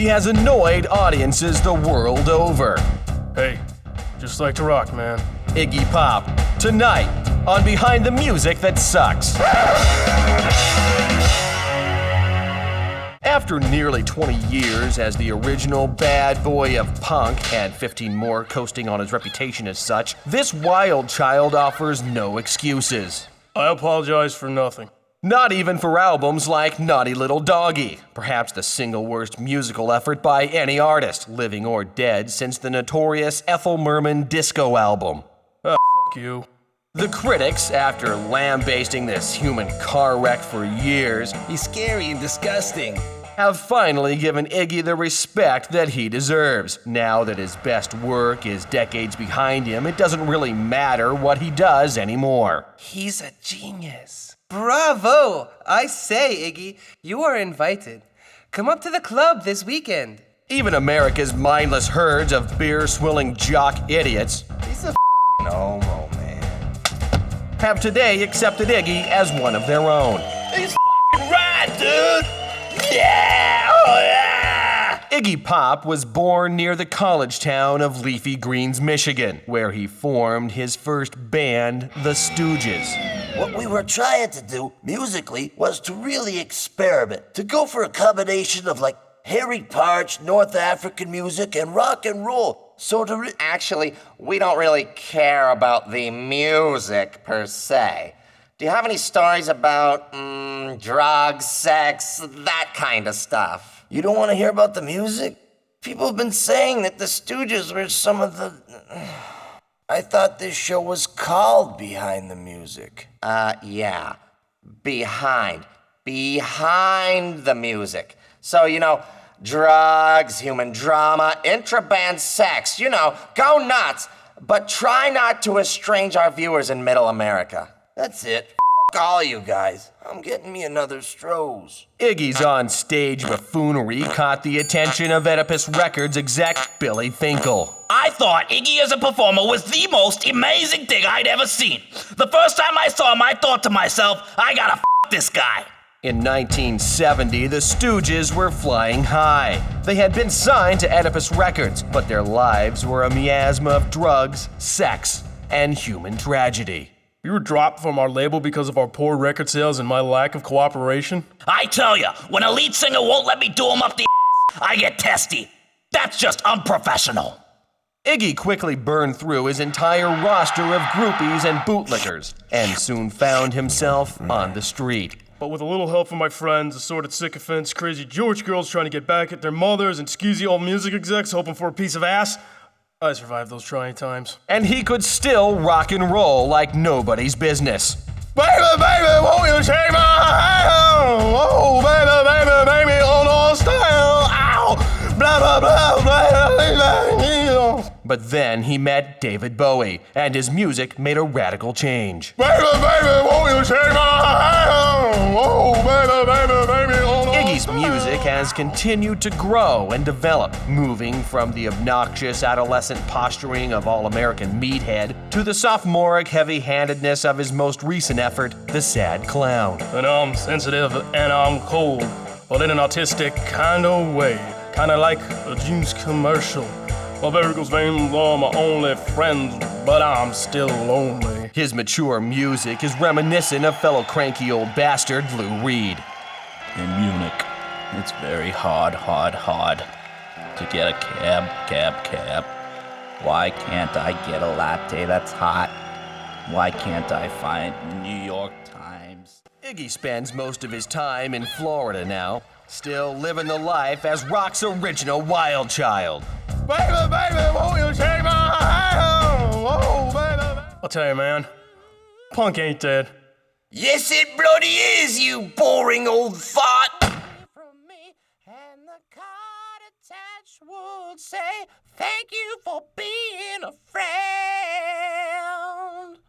has annoyed audiences the world over. Hey, just like to rock, man. Iggy Pop, tonight on Behind the Music That Sucks. After nearly 20 years as the original bad boy of punk and 15 more coasting on his reputation as such, this wild child offers no excuses. I apologize for nothing. Not even for albums like Naughty Little Doggy, perhaps the single worst musical effort by any artist, living or dead, since the notorious Ethel Merman disco album. F you. The critics, after lambasting this human car wreck for years, he's scary and disgusting, have finally given Iggy the respect that he deserves. Now that his best work is decades behind him, it doesn't really matter what he does anymore. He's a genius. Bravo! I say, Iggy, you are invited. Come up to the club this weekend. Even America's mindless herds of beer-swilling jock idiots, he's a f***ing homo, man, have today accepted Iggy as one of their own. He's f***ing right, dude! Yeah! Oh, yeah! Iggy Pop was born near the college town of Leafy Greens, Michigan, where he formed his first band, the Stooges. What we were trying to do musically was to really experiment, to go for a combination of like hairy parched North African music and rock and roll. So to Actually, we don't really care about the music per se. Do you have any stories about drugs, sex, that kind of stuff? You don't want to hear about the music? People have been saying that the Stooges were some of the... I thought this show was called Behind the Music. Yeah. Behind the music. So, drugs, human drama, intra-band sex, go nuts. But try not to estrange our viewers in Middle America. That's it. F*** all you guys. I'm getting me another Strohs. Iggy's on-stage buffoonery caught the attention of Oedipus Records exec Billy Finkel. I thought Iggy as a performer was the most amazing thing I'd ever seen. The first time I saw him, I thought to myself, I gotta f*** this guy. In 1970, the Stooges were flying high. They had been signed to Oedipus Records, but their lives were a miasma of drugs, sex, and human tragedy. You were dropped from our label because of our poor record sales and my lack of cooperation? I tell ya, when a lead singer won't let me do him up the ass, I get testy. That's just unprofessional. Iggy quickly burned through his entire roster of groupies and bootlickers, and soon found himself on the street. But with a little help from my friends, assorted sycophants, crazy Jewish girls trying to get back at their mothers, and skeezy old music execs hoping for a piece of ass, I survived those trying times. And he could still rock and roll like nobody's business. Baby, baby, won't you take my hand? Oh, baby, baby, baby, on all style. Ow! Blah, blah, blah, blah, blah. But then he met David Bowie, and his music made a radical change. Baby, baby, won't you take my hand? Oh, baby, baby, baby, on all Iggy's style. music has continued to grow and develop, moving from the obnoxious adolescent posturing of all-American meathead to the sophomoric heavy-handedness of his most recent effort, The Sad Clown. And I'm sensitive and I'm cold, but in an autistic kind of way. Kind of like a juice commercial. My varicose veins are my only friends, but I'm still lonely. His mature music is reminiscent of fellow cranky old bastard Lou Reed. In Munich, it's very hard to get a cab. Why can't I get a latte that's hot? Why can't I find New York Times? Iggy spends most of his time in Florida now, still living the life as rock's original wild child. Baby, baby, won't you take my hand? Oh, baby. I'll tell you, man, punk ain't dead. Yes, it bloody is, you boring old fart. From me, and the card attached would say, thank you for being a friend.